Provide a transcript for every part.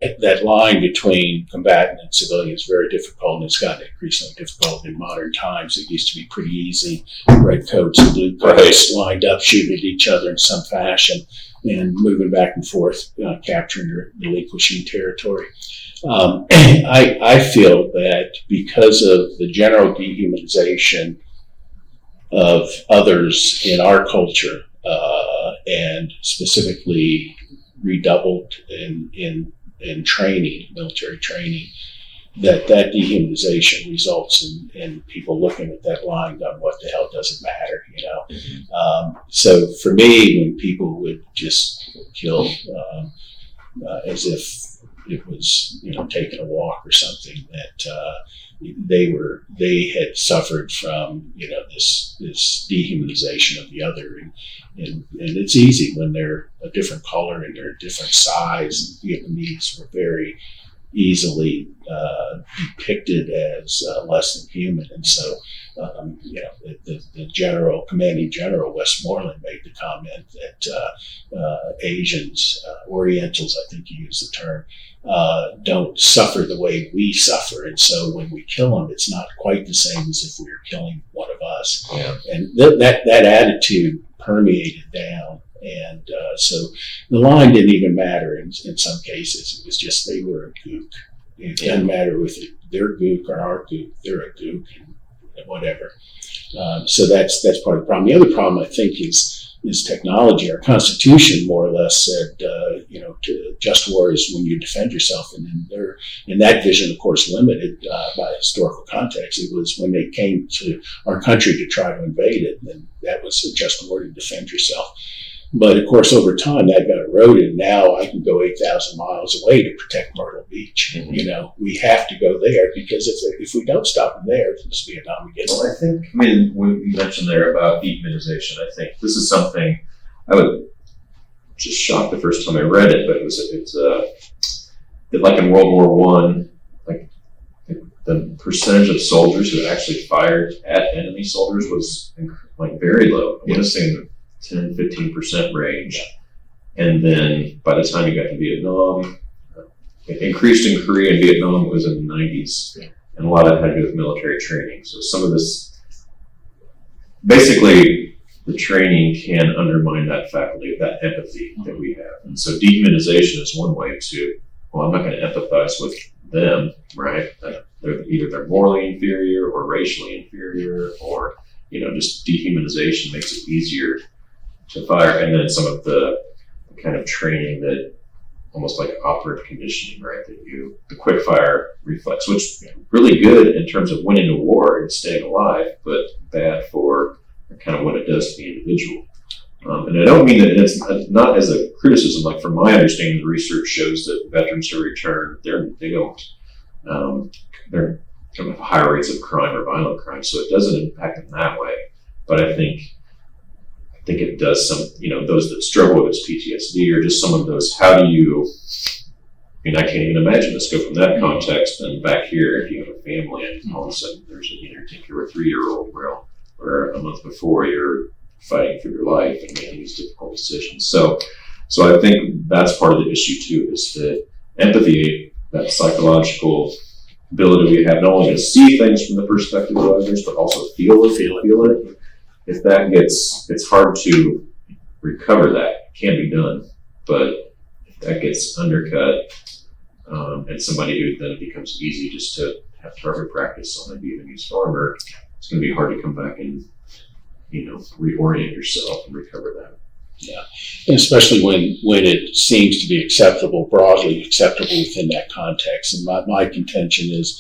that line between combatant and civilian is very difficult, and it's gotten increasingly difficult in modern times. It used to be pretty easy. Red coats and blue coats lined up, shooting at each other in some fashion, and moving back and forth, capturing or relinquishing territory. I feel that because of the general dehumanization of others in our culture, and specifically redoubled in training, military training, that dehumanization results in people looking at that line going, what the hell does it matter, you know? Mm-hmm. So for me, when people would just kill as if it was, you know, taking a walk or something, that they had suffered from, you know, this dehumanization of the other, and it's easy when they're a different color and they're a different size. Vietnamese were very easily depicted as less than human, and so you know, the commanding general Westmoreland made the comment that Asians, Orientals, I think you used the term, don't suffer the way we suffer, and so when we kill them, it's not quite the same as if we were killing one of us. Yeah. And that attitude permeated down, and so the line didn't even matter in some cases. It was just they were a gook. It didn't matter if they're gook or our gook, they're a gook, and whatever. So that's part of the problem. The other problem, I think, is technology. Our Constitution more or less said, you know, just war is when you defend yourself, and in that vision, of course, limited by historical context. It was when they came to our country to try to invade it, and that was a just war to defend yourself. But of course, over time, that got eroded. Now I can go 8,000 miles away to protect Myrtle Beach. Mm-hmm. You know, we have to go there, because if we don't stop them there, it's Vietnam again. Well, I think, when you mentioned there about dehumanization, I think this is something I was just shocked the first time I read it, but it's like in World War I, like the percentage of soldiers who actually fired at enemy soldiers was like very low. I want to say in the 10-15% range. And then by the time you got to Vietnam, it increased in Korea and Vietnam. It was in the 90s. Yeah. And a lot of it had to do with military training. So some of this, basically, the training can undermine that faculty, that empathy that we have. And so dehumanization is one way to, well, I'm not going to empathize with them, right? They're morally inferior or racially inferior, or, you know, just dehumanization makes it easier to fire. And then some of the kind of training that almost like operative conditioning, right? The quick fire reflex, which is really good in terms of winning a war and staying alive, but bad for kind of what it does to the individual. And I don't mean that it's not as a criticism. Like, from my understanding, the research shows that veterans who return, they have higher rates of crime or violent crime, so it doesn't impact them that way. But I think it does some, you know, those that struggle with PTSD, or just some of those, how do you, I can't even imagine this, go from that context and back here, if you have a family and all of a sudden there's take care of a 3-year-old, where a month before you're fighting for your life and making these difficult decisions. So I think that's part of the issue too, is that empathy, that psychological ability we have not only to see things from the perspective of others, but also feel it. If that it's hard to recover that. It can be done, but if that gets undercut, and somebody who then becomes easy just to have target practice on a Vietnamese farmer, it's going to be hard to come back and, reorient yourself and recover that. Yeah, and especially when it seems to be broadly acceptable within that context. And my contention is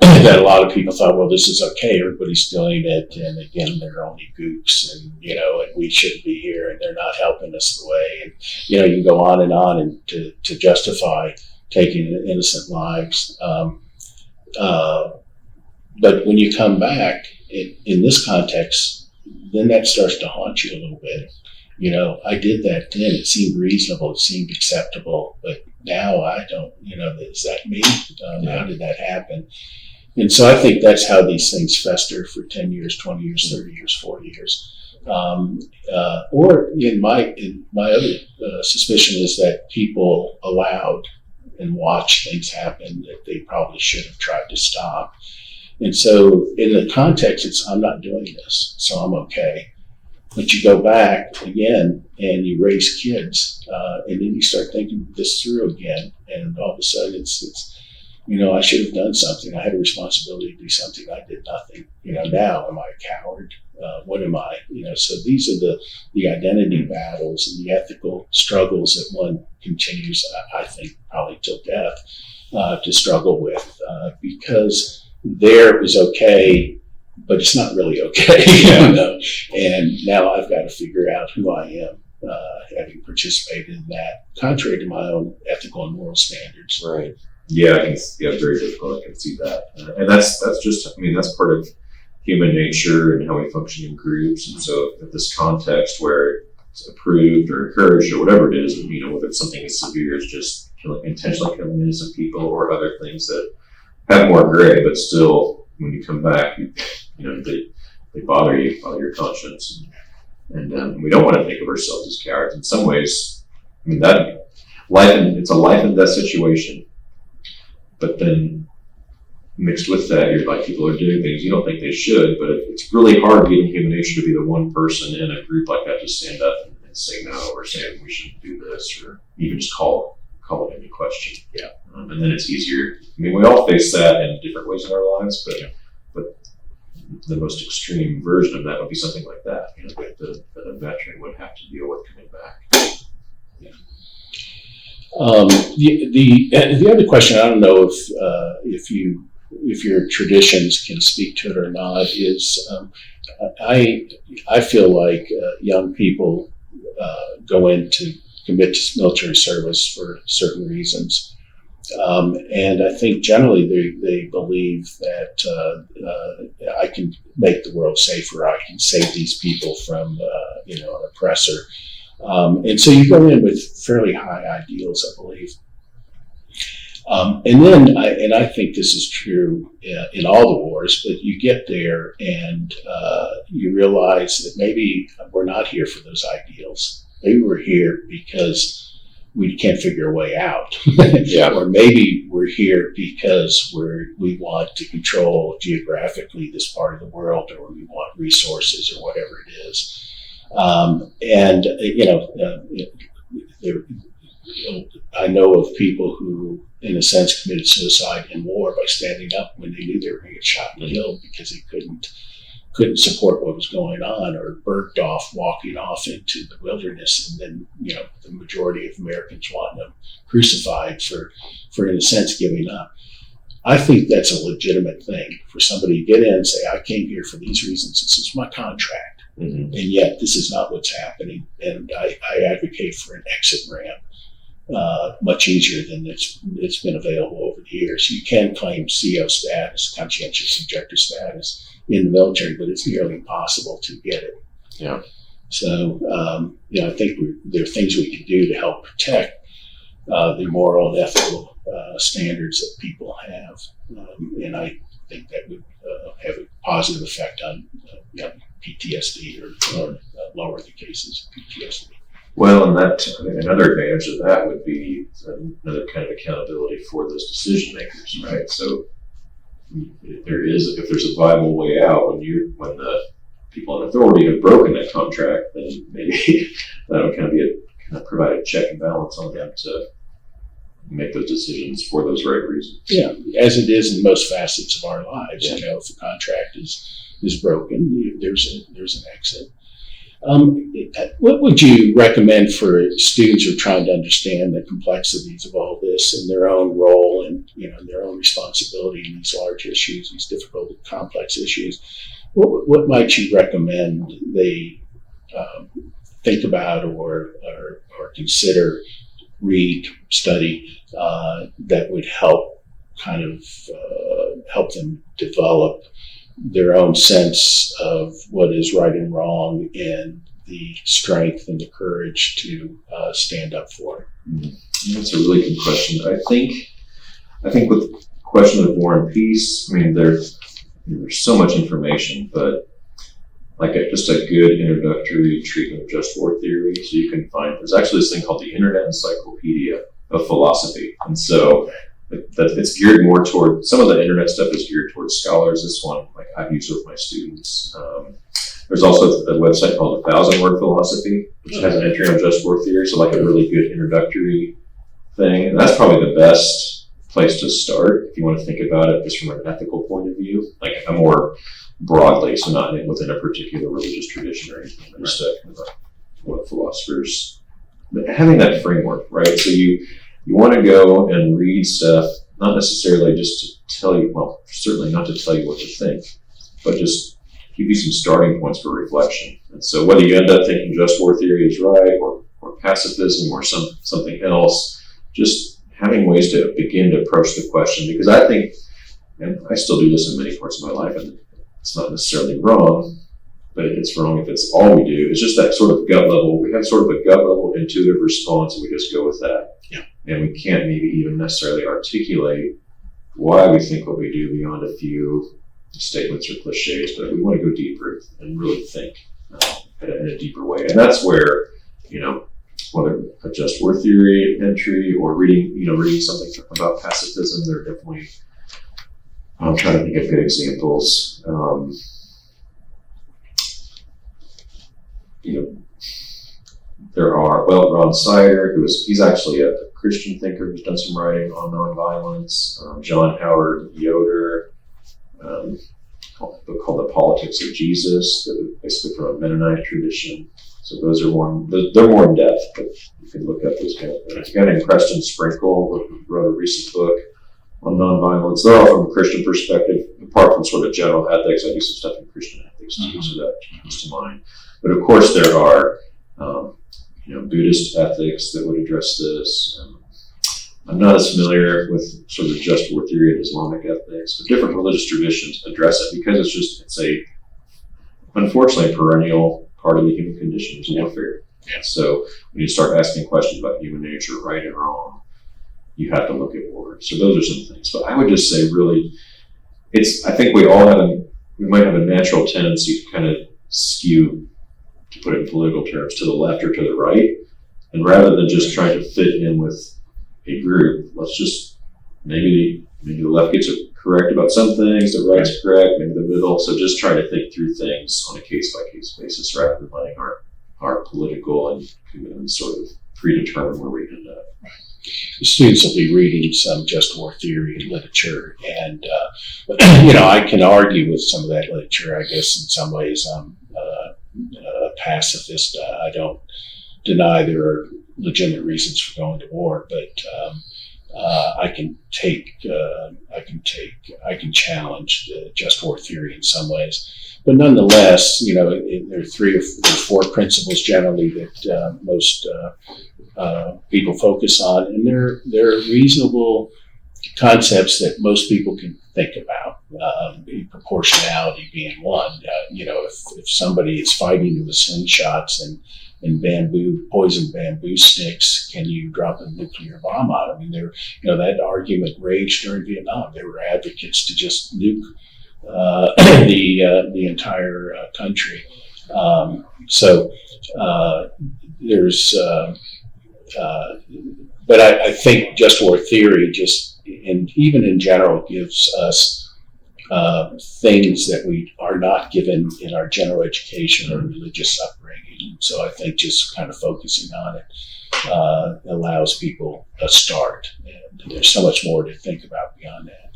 that a lot of people thought, well, this is okay, everybody's doing it, and again, they're only gooks, and and we shouldn't be here, and they're not helping us the way, and you can go on and to justify taking innocent lives. But when you come back in this context, then that starts to haunt you a little bit. I did that then. It seemed reasonable. It seemed acceptable. But now I don't, is that me? How did that happen? And so I think that's how these things fester for 10 years, 20 years, 30 years, 40 years. Or in my other suspicion is that people allowed and watch things happen that they probably should have tried to stop. And so in the context, it's, I'm not doing this, so I'm okay. But you go back again and you raise kids, and then you start thinking this through again, and all of a sudden it's I should have done something. I had a responsibility to do something. I did nothing. Now am I a coward? What am I? So these are the identity battles and the ethical struggles that one continues, I think, probably till death, to struggle with, because there it was okay, but it's not really okay. And now I've got to figure out who I am, having participated in that, contrary to my own ethical and moral standards. Right. Yeah, very difficult. I can see that, and that's just. I mean, that's part of human nature and how we function in groups. And so, if this context where it's approved or encouraged or whatever it is, whether it's something as severe as just intentionally killing innocent people or other things that have more gray, but still, when you come back, they bother you, bother your conscience, and we don't want to think of ourselves as cowards. In some ways, it's a life and death situation. But then mixed with that, you're like, people are doing things you don't think they should, but it's really hard given human nature to be the one person in a group like that to stand up and say no, or say we shouldn't do this, or even just call it into question. Yeah. And then it's easier. I mean, we all face that in different ways in our lives, but the most extreme version of that would be something like that, that a veteran would have to deal with coming back. Yeah. The other question, I don't know if your traditions can speak to it or not, is I feel like young people commit to military service for certain reasons, and I think generally they believe that I can make the world safer, I can save these people from an oppressor. And so you go in with fairly high ideals, I believe. And then, I think this is true in all the wars, but you get there and you realize that maybe we're not here for those ideals. Maybe we're here because we can't figure a way out. Yeah. Or maybe we're here because we want to control geographically this part of the world, or we want resources or whatever it is. I know of people who, in a sense, committed suicide in war by standing up when they knew they were going to get shot and killed because they couldn't support what was going on, or burnt off, walking off into the wilderness, and then the majority of Americans wanting them crucified for in a sense giving up. I think that's a legitimate thing for somebody to get in and say, I came here for these reasons. This is my contract. Mm-hmm. And yet this is not what's happening. And I advocate for an exit ramp, much easier than it's been available over the years. You can claim CO status, conscientious objector status in the military, but it's nearly impossible to get it. Yeah. So, I think there are things we can do to help protect the moral and ethical standards that people have. And I think that would have a positive effect on PTSD or lower the cases of PTSD. Well, and another advantage of that would be another kind of accountability for those decision makers, right? So if there's a viable way out when the people in authority have broken that contract, then maybe that'll kind of provide a check and balance on them to make those decisions for those right reasons. Yeah, as it is in most facets of our lives. Yeah. If the contract is broken, there's an exit. What would you recommend for students who are trying to understand the complexities of all this and their own role and their own responsibility in these large issues, these difficult, complex issues? What might you recommend they think about or consider, read, study that would help help them develop their own sense of what is right and wrong and the strength and the courage to stand up for it? That's a really good question. I think with the question of war and peace, I mean, there's so much information, but just a good introductory treatment of just war theory. So you can find, there's actually this thing called the Internet Encyclopedia, of philosophy. And so that it's geared more toward, some of the internet stuff is geared towards scholars. This one, like I've used with my students. There's also a website called 1,000-Word Philosophy, which has an entry on just war theory, so like a really good introductory thing. And that's probably the best place to start if you want to think about it just from an ethical point of view, like a more broadly, so not within a particular religious tradition or anything, but just what philosophers, but having that framework, right? So you want to go and read stuff, not necessarily just to tell you, well, certainly not to tell you what to think, but just give you some starting points for reflection. And so whether you end up thinking just war theory is right, or pacifism, or something else, just having ways to begin to approach the question, because I think, and I still do this in many parts of my life, and it's not necessarily wrong, but it's wrong if it's all we do. It's just that sort of gut level. We have sort of a gut level intuitive response, and we just go with that. Yeah. And we can't maybe even necessarily articulate why we think what we do beyond a few statements or cliches, but we want to go deeper and really think in a deeper way. And that's where, whether a just war theory entry or reading something about pacifism, there are definitely, I'm trying to think of good examples. There are, Ron Sider, he's actually a Christian thinker who's done some writing on nonviolence. John Howard Yoder, a book called The Politics of Jesus, basically from a Mennonite tradition. So those are they're more in depth, but you can look up those kind of things. A guy named Preston Sprinkle who wrote a recent book on nonviolence. They're all from a Christian perspective, apart from sort of general ethics. I do some stuff in Christian ethics too, so that comes to mind. But of course there are Buddhist ethics that would address this. I'm not as familiar with sort of just war theory and Islamic ethics, but different religious traditions address it because it's a unfortunately perennial part of the human condition is warfare. Yeah. So when you start asking questions about human nature, right and wrong, you have to look at war. So those are some things. But I would just say really, I think we might have a natural tendency to kind of skew, to put it in political terms, to the left or to the right. And rather than just trying to fit in with a group, let's just, maybe the left gets it correct about some things, the right's correct, maybe the middle. So just trying to think through things on a case-by-case basis rather than letting our political and sort of predetermine where we end up. The students will be reading some just war theory literature, and I can argue with some of that literature. I guess in some ways I'm a pacifist. I don't deny there are legitimate reasons for going to war, but I can challenge the just war theory in some ways. But nonetheless, there are 3 or 4 principles generally that most people focus on, and they're reasonable concepts that most people can think about. Proportionality being one. If somebody is fighting with slingshots and poison bamboo sticks, can you drop a nuclear bomb on them? That argument raged during Vietnam. There were advocates to just nuke the entire country. But I think just war theory even in general gives us things that we are not given in our general education or religious upbringing. So I think just kind of focusing on it allows people a start. And there's so much more to think about beyond that.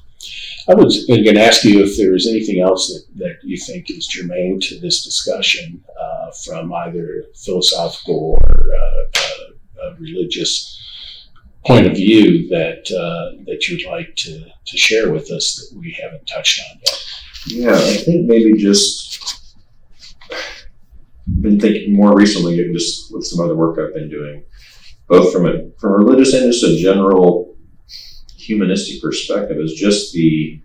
I was going to ask you if there was anything else that you think is germane to this discussion from either philosophical or religious point of view that you'd like to share with us that we haven't touched on yet. Yeah, I think maybe just been thinking more recently, just with some other work I've been doing, both from a religious and just a general humanistic perspective, is just the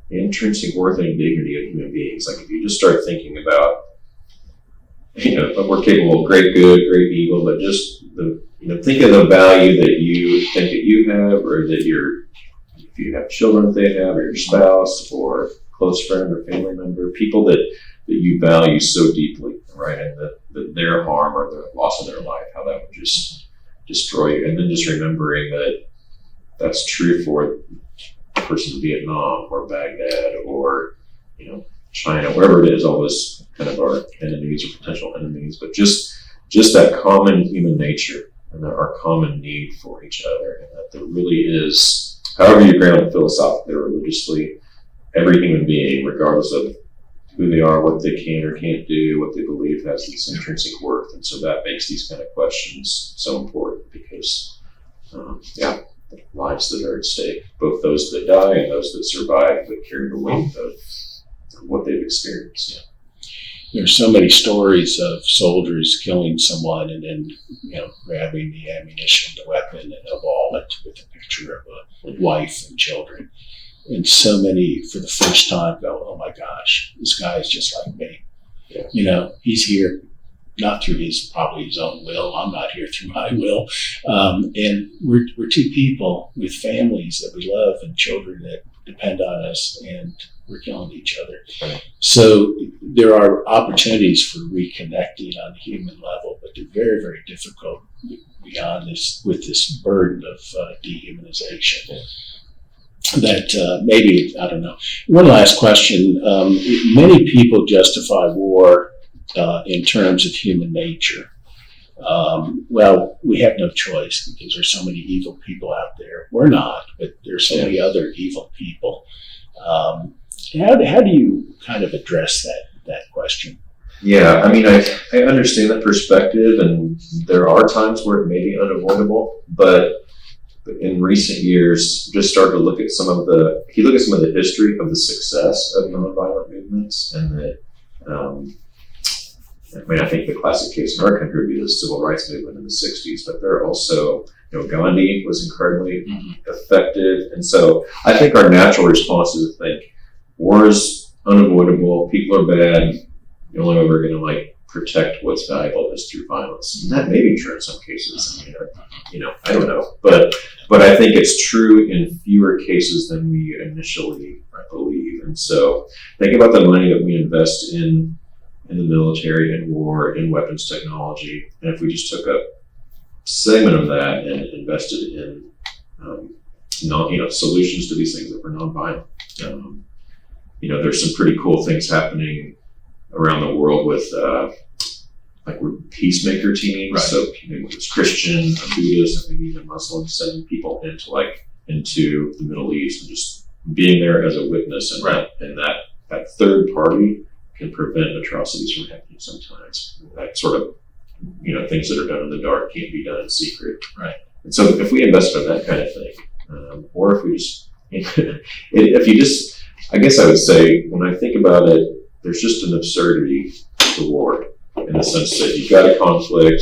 intrinsic worth and dignity of human beings. Like if you just start thinking about, we're capable of great good, great evil, but just think of the value that you think that you have, or that if you have children that they have, or your spouse, or close friend or family member, people that you value so deeply, right? And that their harm or the loss of their life, how that would just destroy you. And then just remembering that that's true for a person in Vietnam or Baghdad or, China, wherever it is, all those kind of our enemies or potential enemies, but just that common human nature and our common need for each other, and that there really is, however you ground it philosophically or religiously, every human being, regardless of who they are, what they can or can't do, what they believe, has this intrinsic worth. And so that makes these kind of questions so important because, lives that are at stake, both those that die and those that survive, that carry the weight of what they've experienced. Yeah. There's so many stories of soldiers killing someone and then, grabbing the ammunition, the weapon, and a wallet with a picture of a wife and children. And so many, for the first time, go, oh my gosh, this guy is just like me. Yeah. He's here not through probably his own will. I'm not here through my will. And we're two people with families that we love and children that depend on us, and we're killing each other. Right. So there are opportunities for reconnecting on the human level, but they're very, very difficult beyond this, with this burden of dehumanization. Yeah. That maybe, I don't know. One last question. Many people justify war in terms of human nature. Well, we have no choice because there's so many evil people out there. We're not, but there's so many other evil people. How do you kind of address that question? Yeah, I mean, I understand that perspective, and there are times where it may be unavoidable, but in recent years, just started to look at if you look at some of the history of the success of nonviolent movements, and that, I think the classic case in our country would be the civil rights movement in the 60s, but there are also, Gandhi was incredibly effective. And so I think our natural response is to think war is unavoidable, people are bad, the only way we're going to protect what's valuable is through violence. And that may be true in some cases. I don't know. But I think it's true in fewer cases than we initially believe. And so think about the money that we invest in the military, in war, in weapons technology. And if we just took a segment of that and invested in solutions to these things that were nonviolent. There's some pretty cool things happening around the world with peacemaker teams. Right. So maybe it's Christian, Buddhist, and maybe even Muslim, sending people into the Middle East and just being there as a witness, and that third party can prevent atrocities from happening sometimes. That sort of, things that are done in the dark can't be done in secret. Right. And so if we invest in that kind of thing, or if we just, I guess I would say, when I think about it, there's just an absurdity to war in the sense that you've got a conflict,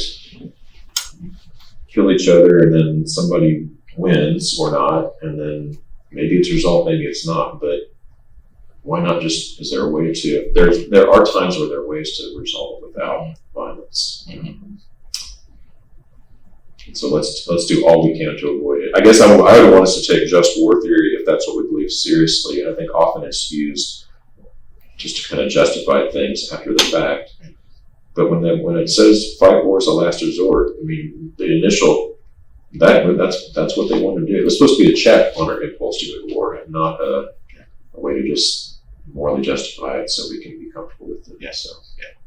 kill each other, and then somebody wins or not, and then maybe it's resolved, maybe it's not, but why not is there a way to, there are times where there are ways to resolve without violence. Mm-hmm. So let's do all we can to avoid it. I guess I would want us to take just war theory, if that's what we believe, seriously. And I think often it's used just to kind of justify things after the fact. But when it says fight war as a last resort, the initial, that's what they want to do. It's supposed to be a check on our impulse to go to war, and not a way to just morally justify it so we can be comfortable with it. Yes. So,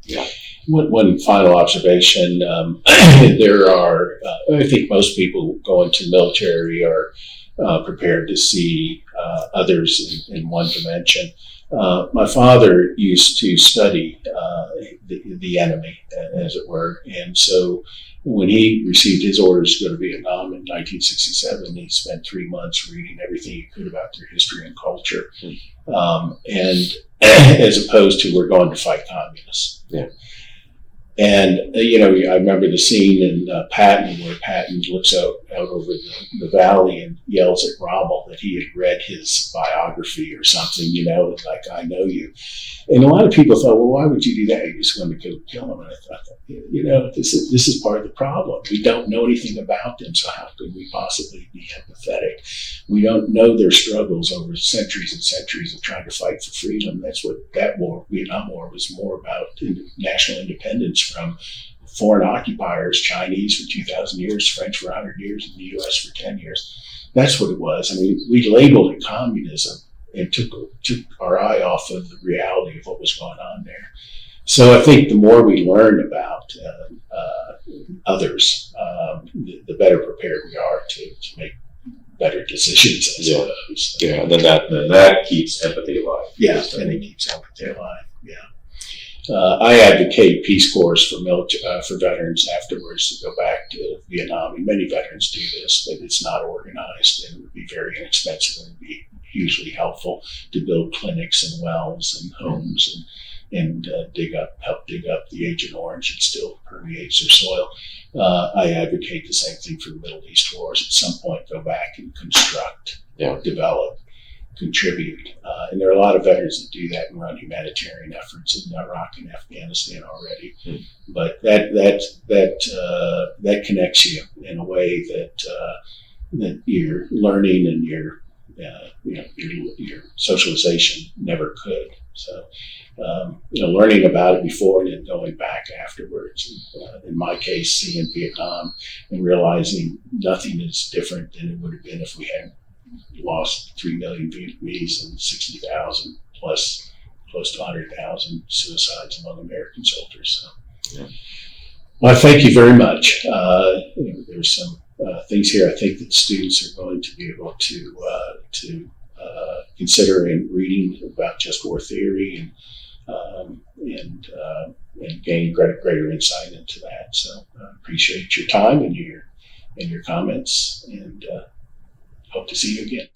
yeah. One final observation. There are, I think most people go into the military are prepared to see others in one dimension. My father used to study the enemy, as it were, and so when he received his orders to go to Vietnam in 1967, he spent 3 months reading everything he could about their history and culture, and as opposed to we're going to fight communists. Yeah. And, I remember the scene in Patton where Patton looks out over the valley and yells at Rommel that he had read his biography or something, like, I know you. And a lot of people thought, well, why would you do that? You're just going to go kill him. And I thought, this is part of the problem. We don't know anything about them, so how could we possibly be empathetic? We don't know their struggles over centuries and centuries of trying to fight for freedom. That's what that war, Vietnam War, was more about, national independence from foreign occupiers, Chinese for 2,000 years, French for 100 years, and the U.S. for 10 years. That's what it was. I mean, we labeled it communism and took our eye off of the reality of what was going on there. So I think the more we learn about others, the better prepared we are to make better decisions, I suppose. Yeah, and then that keeps empathy alive. Yeah, and it keeps empathy alive. Yeah. I advocate Peace Corps for veterans afterwards to go back to Vietnam. And many veterans do this, but it's not organized, and it would be very inexpensive and would be hugely helpful to build clinics and wells and homes and help dig up the Agent Orange that still permeates their soil. I advocate the same thing for the Middle East wars. At some point, go back and construct, develop, contribute. And there are a lot of veterans that do that and run humanitarian efforts in Iraq and Afghanistan already. But that connects you in a way that your learning and your socialization never could. So, learning about it before and then going back afterwards. In my case, seeing Vietnam and realizing nothing is different than it would have been if we had lost 3 million Vietnamese and 60,000 plus close to 100,000 suicides among American soldiers. So, well, thank you very much. There's some things here I think that students are going to be able to consider in reading about just war theory and gain greater insight into that. So I appreciate your time and your comments, and hope to see you again.